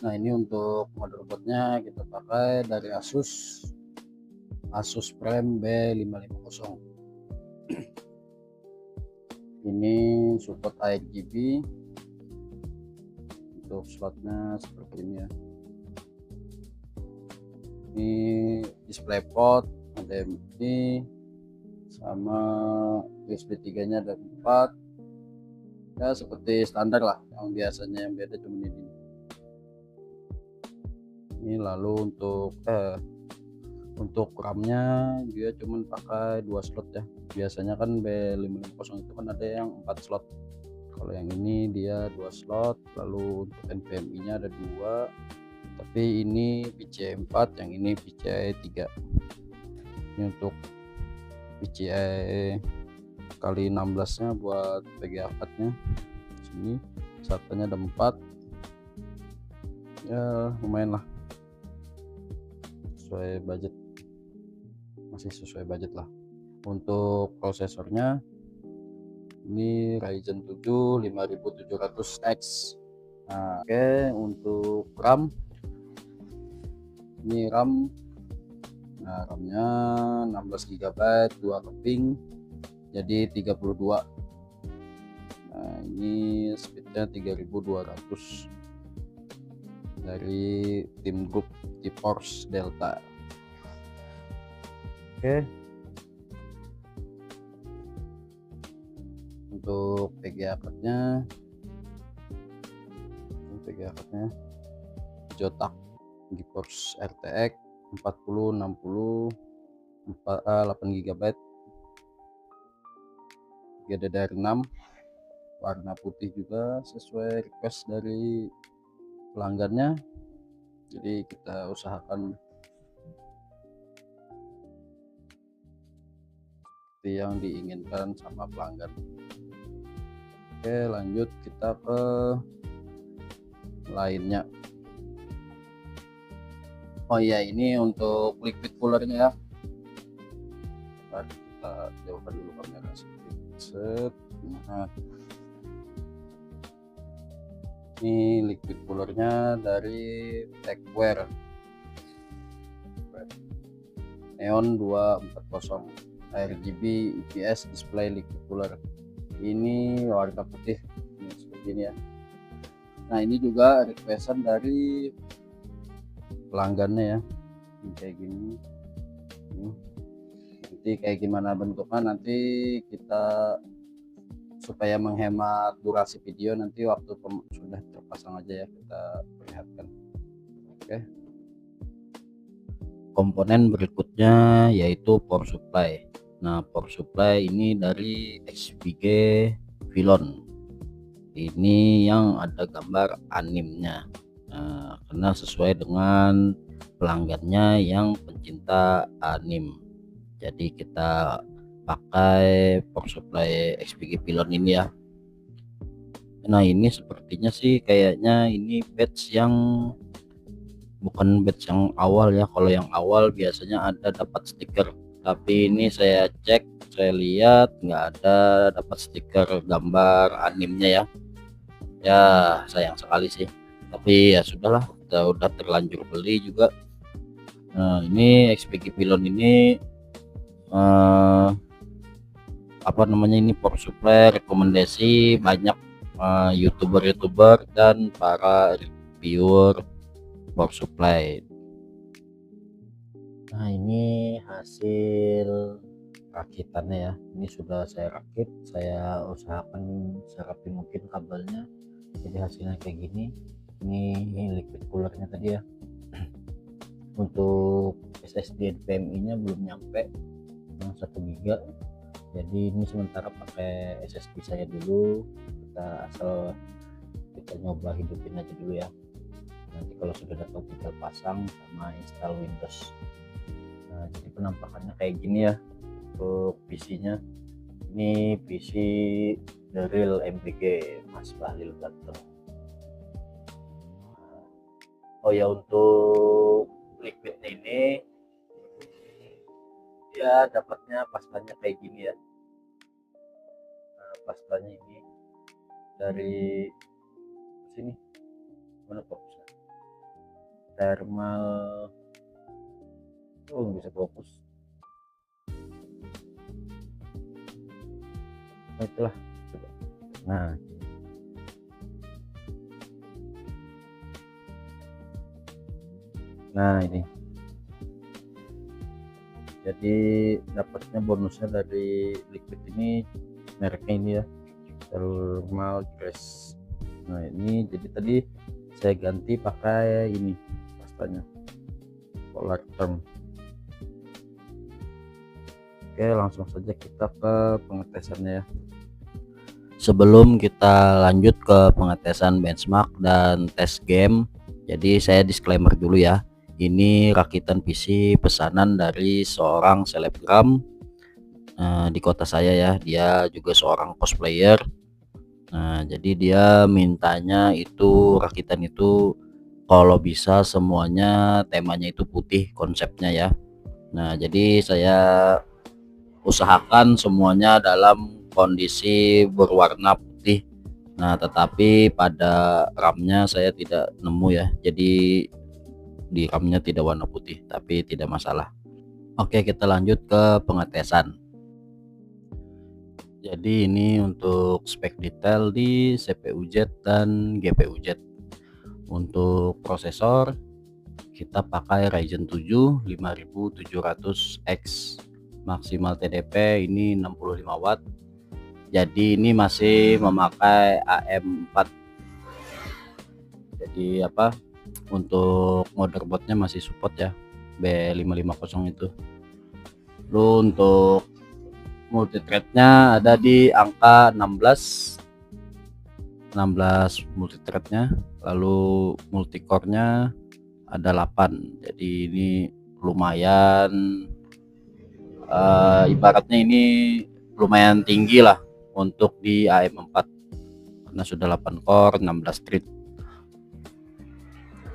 Nah ini untuk motherboardnya kita pakai dari Asus Prime B550. Ini support RGB. Untuk slotnya seperti ini ya. Ini DisplayPort ada ini, sama USB 3 nya ada 4 ya, seperti standar lah, yang biasanya yang beda cuma ini. Lalu untuk RAM-nya dia cuman pakai 2 slot ya. Biasanya kan B550 itu kan ada yang 4 slot, kalau yang ini dia 2 slot. Lalu untuk NVMe nya ada 2, tapi ini PCIe 4, yang ini PCIe 3. Ini untuk PCIe kali 16 nya buat VGA card-nya. Sini SATA-nya ada 4 ya, lumayan lah, sesuai budget, masih sesuai budget lah. Untuk prosesornya ini Ryzen 7 5700X. Nah, oke. Untuk RAM, ini RAM, nah RAM-nya 16 GB 2 keping jadi 32. Nah ini speednya 3200 dari tim grup GeForce Delta. Oke. Untuk VGA card-nya Zotac GeForce RTX 4060 8 GB GDDR6, warna putih juga sesuai request dari pelanggannya, jadi kita usahakan seperti yang diinginkan sama pelanggan. Oke, lanjut kita ke lainnya. Oh iya, ini untuk liquid coolernya ya. Kita jauhkan dulu kamera sedikit. Nah, ini liquid coolernya dari Techwear Neon 240 RGB IPS display liquid cooler. Ini warna putih, ini seperti ini ya. Nah ini juga requestan dari pelanggannya ya, ini kayak gini. Nanti kayak gimana bentuknya, nanti kita supaya menghemat durasi video, nanti waktu sudah terpasang aja ya kita perlihatkan. Oke. Komponen berikutnya yaitu power supply. Nah power supply ini dari XPG Vilon, ini yang ada gambar animnya. Nah, karena sesuai dengan pelanggannya yang pencinta anim, jadi kita pakai power supply XPG Vilon ini ya. Nah ini sepertinya sih kayaknya ini batch yang bukan batch yang awal ya. Kalau yang awal biasanya ada dapat stiker, tapi ini saya cek, saya lihat nggak ada dapat stiker gambar animnya ya. Ya sayang sekali sih, tapi ya sudahlah, kita udah terlanjur beli juga. Nah ini XPG Vilon ini apa namanya, ini power supply rekomendasi banyak youtuber dan para reviewer power supply. Nah ini hasil rakitannya ya, ini sudah saya rakit, saya usahakan serapi mungkin kabelnya, jadi hasilnya kayak gini. Ini liquid coolernya tadi ya. Untuk SSD NVMe nya belum nyampe 1 GB, jadi ini sementara pakai SSD saya dulu, kita nyoba hidupin aja dulu ya. Nanti kalau sudah dapat tinggal pasang sama install Windows. Nah jadi penampakannya kayak gini ya untuk PC-nya. Ini PC The Real MBG Mas Bahlil Ganteng. Oh ya, untuk liquidnya ini ya dapatnya pastanya kayak gini ya. Nah, pastanya ini dari sini, mana fokusnya? thermal. Oh, bisa fokus. Nah, itulah coba. Nah ini jadi dapatnya bonusnya dari liquid ini, mereknya ini ya, thermal grace. Nah ini jadi tadi saya ganti pakai ini pastanya polar term. Oke, langsung saja kita ke pengetesannya ya. Sebelum kita lanjut ke pengetesan benchmark dan tes game, jadi saya disclaimer dulu ya. Ini rakitan PC pesanan dari seorang selebgram di kota saya ya. Dia juga seorang cosplayer. Nah, jadi dia mintanya itu rakitan itu kalau bisa semuanya temanya itu putih konsepnya ya. Nah, jadi saya usahakan semuanya dalam kondisi berwarna putih. Nah, tetapi pada RAM-nya saya tidak nemu ya. Jadi di RAM-nya tidak warna putih, tapi tidak masalah. Oke, kita lanjut ke pengetesan. Jadi ini untuk spek detail di CPU-Z dan GPU-Z. Untuk prosesor kita pakai Ryzen 7 5700X, maksimal TDP ini 65 watt. Jadi ini masih memakai AM4. Jadi untuk motherboardnya masih support ya, B550 itu. Lalu untuk multithreadnya ada di angka 16 multithreadnya, lalu multicore-nya ada 8. Jadi ini lumayan, ibaratnya ini lumayan tinggi lah untuk di AM4 karena sudah 8 core 16 thread.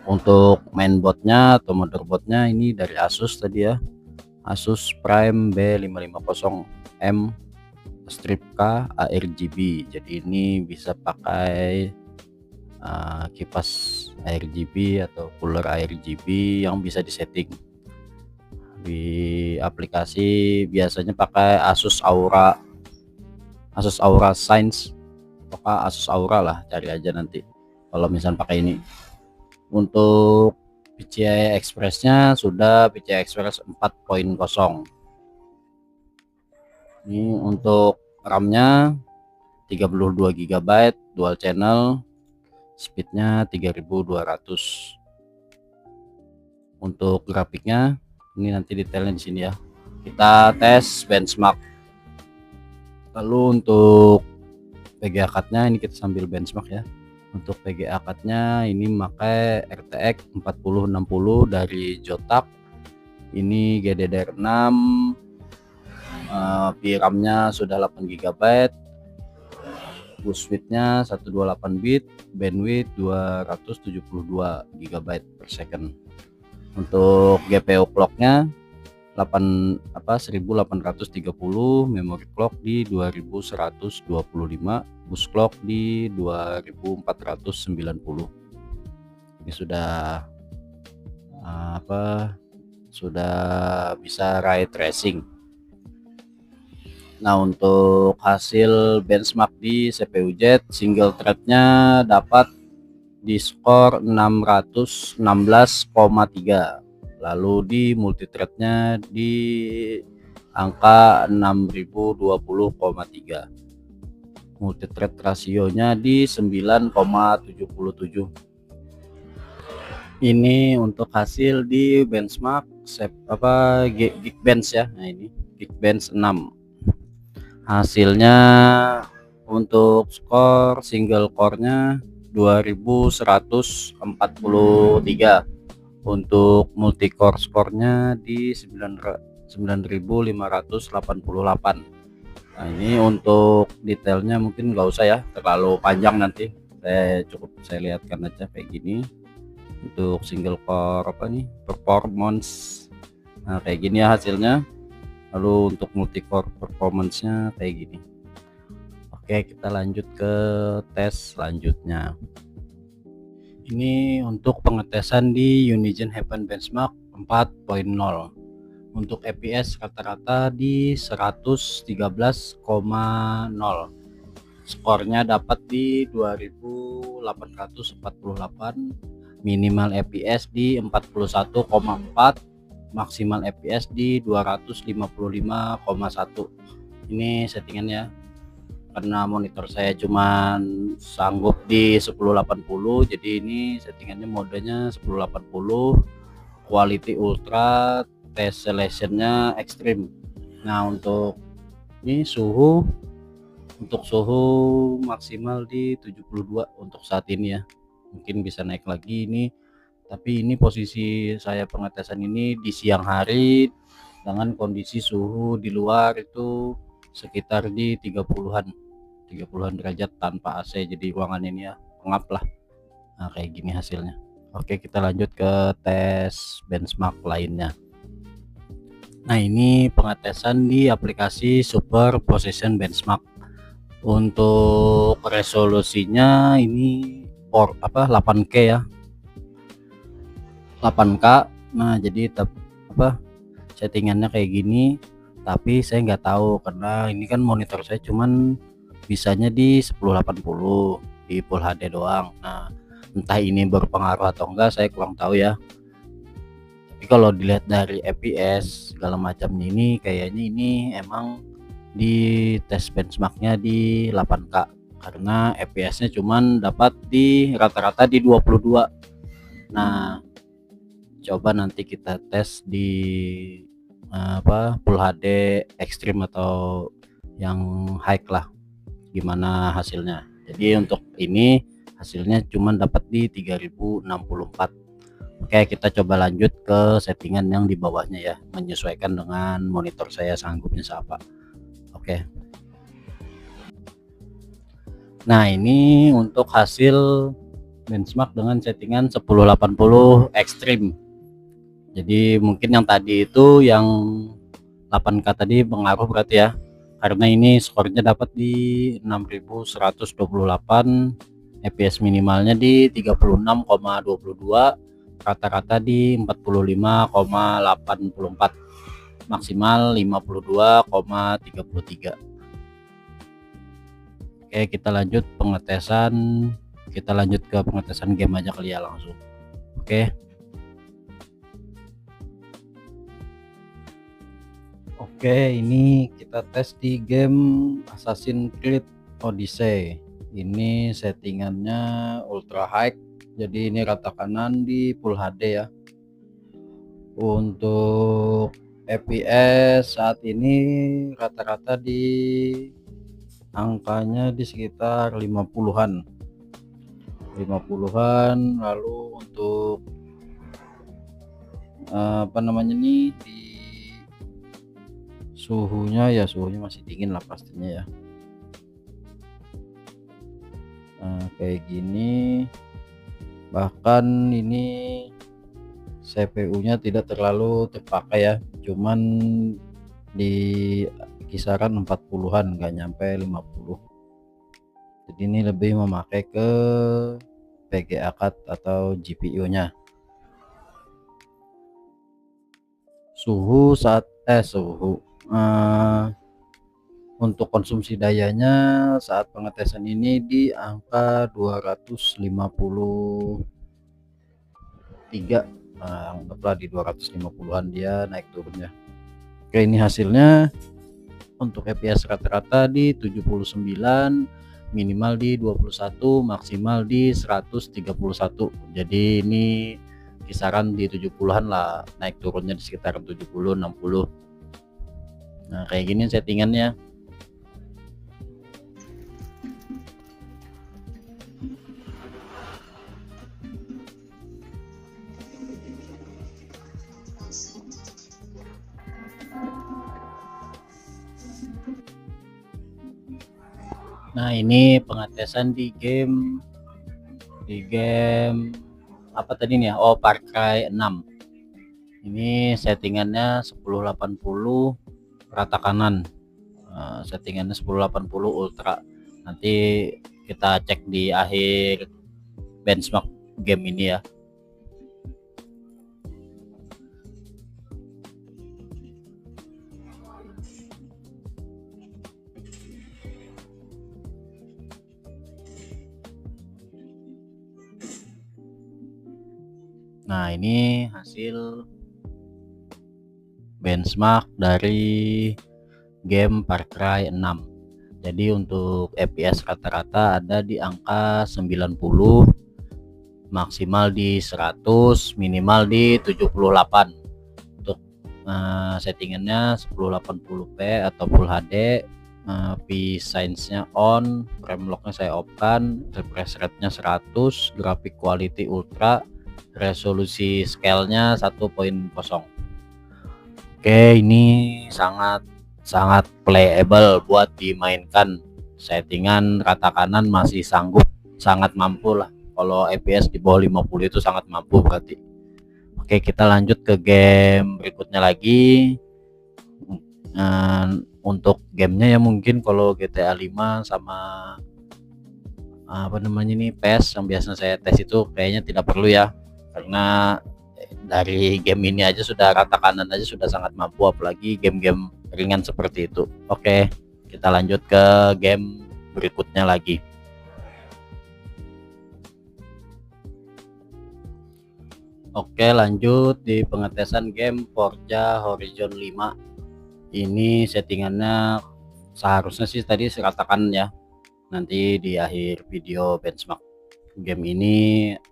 Untuk mainboardnya atau motherboardnya ini dari Asus tadi ya, Asus Prime B550M strip K ARGB. Jadi ini bisa pakai kipas ARGB atau cooler ARGB yang bisa disetting di aplikasi. Biasanya pakai Asus Aura Science, pokoknya Asus Aura lah, cari aja nanti kalau misalnya pakai ini. Untuk PCI Express-nya sudah PCI Express 4.0. Ini untuk RAM-nya 32 GB dual channel, speednya 3200. Untuk grafiknya ini nanti detailnya di sini ya. Kita tes benchmark. Lalu untuk VGA card-nya ini kita sambil benchmark ya. Untuk VGA card-nya ini memakai RTX 4060 dari Zotac. Ini GDDR6, VRAM-nya sudah 8 GB, bus width-nya 128 bit, bandwidth 272 GB per second. Untuk GPU clock-nya 1830, memory clock di 2125, bus clock di 2490. Ini sudah sudah bisa ray tracing. Nah, untuk hasil benchmark di CPU-Z, single thread-nya dapat di skor 616,3. Lalu di multithread-nya di angka 6020,3. Multithread rasionya di 9,77. Ini untuk hasil di benchmark Geekbench ya. Nah, ini Geekbench 6. Hasilnya untuk skor single core-nya 2143. Untuk multicore skornya di 9588. Nah, ini untuk detailnya mungkin nggak usah ya, terlalu panjang, nanti saya lihatkan aja kayak gini. Untuk single core performance, nah kayak gini ya hasilnya. Lalu untuk multicore performance-nya kayak gini. Oke, kita lanjut ke tes selanjutnya. Ini untuk pengetesan di Unigen Heaven Benchmark 4.0. Untuk FPS rata-rata di 113,0. Skornya dapat di 2848, minimal FPS di 41,4, maksimal FPS di 255,1. Ini settingannya, karena monitor saya cuman sanggup di 1080, jadi ini settingannya modenya 1080, quality ultra, tessellationnya ekstrim. Nah, untuk ini suhu maksimal di 72 untuk saat ini ya. Mungkin bisa naik lagi ini, tapi ini posisi saya pengetesan ini di siang hari dengan kondisi suhu di luar itu sekitar di 30-an derajat tanpa AC, jadi ruangan ini ya pengap lah. Nah, kayak gini hasilnya. Oke, kita lanjut ke tes benchmark lainnya. Nah, ini pengetesan di aplikasi Super Position Benchmark. Untuk resolusinya ini 8K ya, 8K. Nah, jadi settingannya kayak gini, tapi saya nggak tahu karena ini kan monitor saya cuman bisanya di 1080 di Full HD doang. Nah, entah ini berpengaruh atau enggak saya kurang tahu ya. Tapi kalau dilihat dari FPS segala macam ini, kayaknya ini emang di tes benchmarknya di 8K, karena FPS-nya cuman dapat di rata-rata di 22. Nah, coba nanti kita tes di Full HD ekstrim atau yang high lah, gimana hasilnya. Jadi untuk ini hasilnya cuman dapat di 3064. Oke, kita coba lanjut ke settingan yang di bawahnya ya, menyesuaikan dengan monitor saya sanggupnya seapa. Oke. Nah, ini untuk hasil benchmark dengan settingan 1080 ekstrim. Jadi mungkin yang tadi itu yang 8K tadi pengaruh berarti ya, karena ini skornya dapat di 6128, FPS minimalnya di 36,22, rata-rata di 45,84, maksimal 52,33. Oke, kita lanjut ke pengetesan game aja kali ya langsung. Oke, ini kita tes di game Assassin's Creed Odyssey. Ini settingannya ultra high, jadi ini rata kanan di Full HD ya. Untuk FPS saat ini rata-rata di angkanya di sekitar 50-an. Lalu untuk nih di suhunya masih dingin lah pastinya ya. Nah, kayak gini, bahkan ini CPU-nya tidak terlalu terpakai ya, cuman di kisaran 40-an, nggak nyampe 50. Jadi ini lebih memakai ke VGA card atau GPU-nya. Untuk konsumsi dayanya saat pengetesan ini di angka 253. Nah, anggaplah di 250-an dia naik turunnya. Oke, ini hasilnya untuk FPS rata-rata di 79, minimal di 21, maksimal di 131. Jadi ini kisaran di 70-an lah, naik turunnya di sekitar 70 60. Nah, kayak gini settingannya. Nah, ini pengetesan di game apa tadi nih ya? Oh, Far Cry 6. Ini settingannya 1080 rata kanan. Settingannya 1080 ultra. Nanti kita cek di akhir game ini ya. Nah, ini hasil benchmark dari game Far Cry 6. Jadi untuk FPS rata-rata ada di angka 90, maksimal di 100, minimal di 78. Untuk settingannya 1080p atau Full HD, V-Sense-nya on, frame lock-nya saya off-kan, refresh rate-nya 100, graphic quality ultra, resolusi scale-nya 1.0. Oke, ini sangat playable buat dimainkan. Settingan rata kanan masih sanggup, sangat mampu lah. Kalau FPS di bawah 50 itu sangat mampu berarti. Oke, kita lanjut ke game berikutnya lagi. Untuk gamenya ya mungkin kalau GTA 5 sama apa namanya nih PES yang biasa saya tes itu kayaknya tidak perlu ya, karena dari game ini aja sudah rata kanan aja sudah sangat mampu, apalagi game-game ringan seperti itu. Oke, kita lanjut ke game berikutnya lagi. Oke, lanjut di pengetesan game Forza Horizon 5. Ini settingannya seharusnya sih tadi saya katakan ya, nanti di akhir video benchmark game ini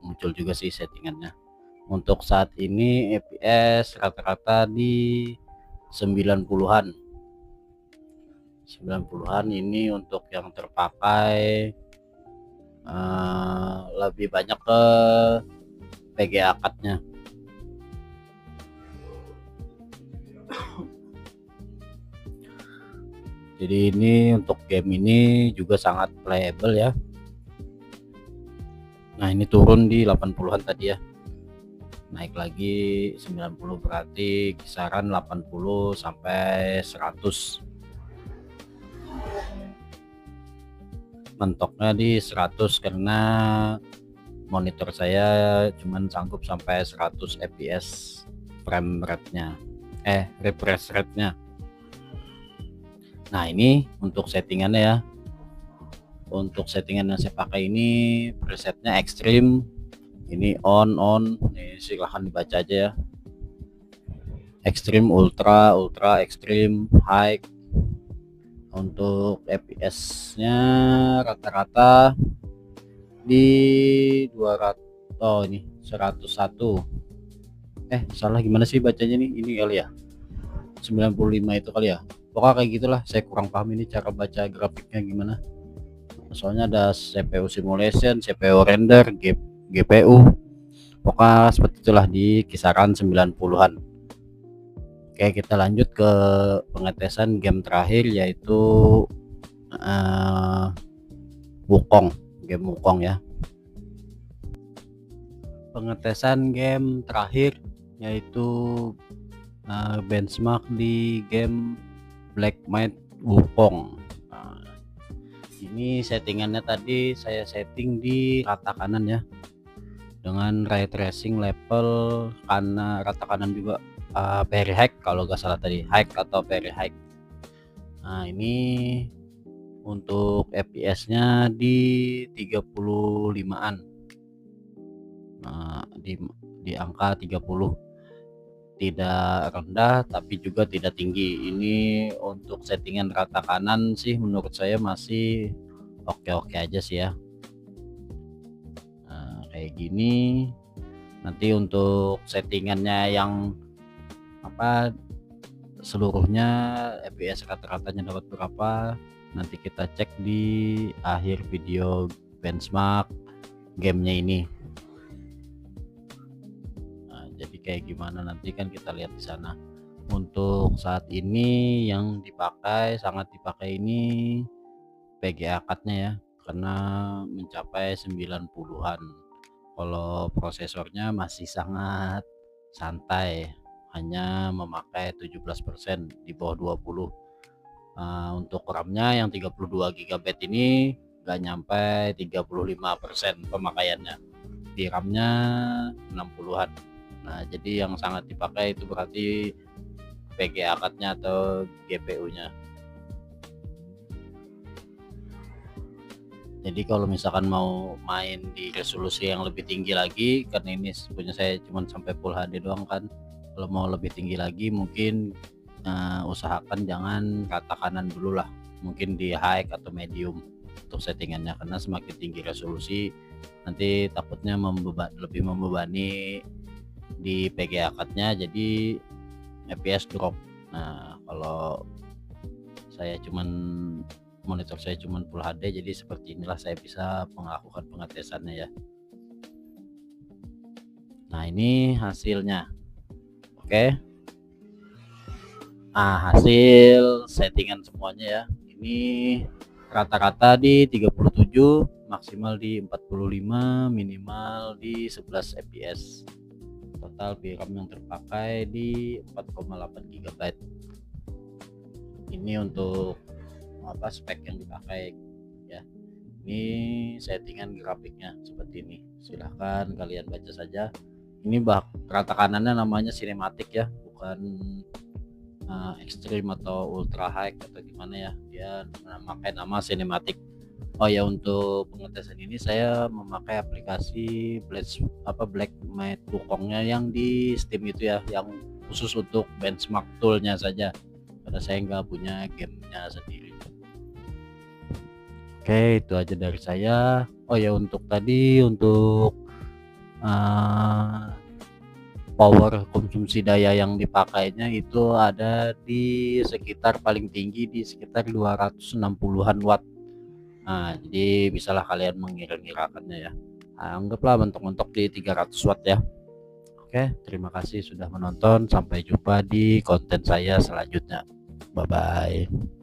muncul juga sih settingannya. Untuk saat ini FPS rata-rata di 90-an. 90-an ini untuk yang terpakai lebih banyak ke VGA card-nya. Jadi ini untuk game ini juga sangat playable ya. Nah, ini turun di 80-an tadi ya. Naik lagi 90, berarti kisaran 80 sampai 100. Mentoknya di 100 karena monitor saya cuman sanggup sampai 100 fps frame rate-nya, refresh rate-nya. Nah, ini untuk settingannya ya. Untuk settingan yang saya pakai ini presetnya ekstrim. Ini on, ini silahkan dibaca aja ya. Ekstrim, ultra, ekstrim, high. Untuk fps-nya rata-rata di 200. Oh, ini 101. Salah gimana sih bacanya nih? Ini kali ya 95 itu kali ya. Pokoknya kayak gitulah, saya kurang paham ini cara baca grafiknya gimana. Soalnya ada CPU simulation, CPU render, GPU. Pokoknya seperti itulah di kisaran 90-an. Oke, kita lanjut ke pengetesan game terakhir, yaitu Wukong, game Wukong ya. Pengetesan game terakhir yaitu benchmark di game Black Knight Wukong. Ini settingannya tadi saya setting di rata kanan ya, dengan ray tracing level karena rata kanan juga very high kalau nggak salah tadi, high atau very high. Nah, ini untuk fps-nya di 35-an. Nah, di angka 30, tidak rendah tapi juga tidak tinggi. Ini untuk settingan rata kanan sih menurut saya masih oke-oke aja sih ya. Nah, kayak gini. Nanti untuk settingannya yang seluruhnya fps rata-ratanya dapat berapa, nanti kita cek di akhir video benchmark gamenya ini. Jadi kayak gimana nanti kan kita lihat di sana. Untuk saat ini yang sangat dipakai ini VGA card-nya ya, karena mencapai 90-an. Kalau prosesornya masih sangat santai, hanya memakai 17% di bawah 20. Untuk RAM-nya yang 32 GB ini nggak nyampe 35% pemakaiannya. VRAM-nya 60-an. Nah, jadi yang sangat dipakai itu berarti VGA card-nya atau GPU-nya. Jadi kalau misalkan mau main di resolusi yang lebih tinggi lagi, karena ini punya saya cuma sampai Full HD doang kan. Kalau mau lebih tinggi lagi mungkin usahakan jangan rata kanan dulu lah, mungkin di high atau medium untuk settingannya, karena semakin tinggi resolusi nanti takutnya lebih membebani di PGA card-nya, jadi FPS drop. Nah, kalau monitor saya cuman Full HD, jadi seperti inilah saya bisa melakukan pengetesannya ya. Nah, ini hasilnya. Oke. Nah, hasil settingan semuanya ya. Ini rata-rata di 37, maksimal di 45, minimal di 11 fps. Total VRAM yang terpakai di 4,8 GB. Ini untuk spek yang dipakai ya. Ini settingan grafiknya seperti ini, silahkan kalian baca saja. Ini rata kanannya namanya sinematik ya, bukan ekstrim atau ultra high atau gimana ya, dia memakai nama sinematik. Oh ya, untuk pengetesan ini saya memakai aplikasi Blackmagic Wukongnya yang di Steam itu ya, yang khusus untuk benchmark toolnya saja, karena saya nggak punya gamenya sendiri. Oke, itu aja dari saya. Oh ya, untuk power konsumsi daya yang dipakainya itu ada di sekitar paling tinggi di sekitar 260-an watt. Nah, jadi bisalah kalian mengira-ngirakannya ya. Anggaplah mentok-mentok di 300 watt ya. Oke, terima kasih sudah menonton. Sampai jumpa di konten saya selanjutnya. Bye bye.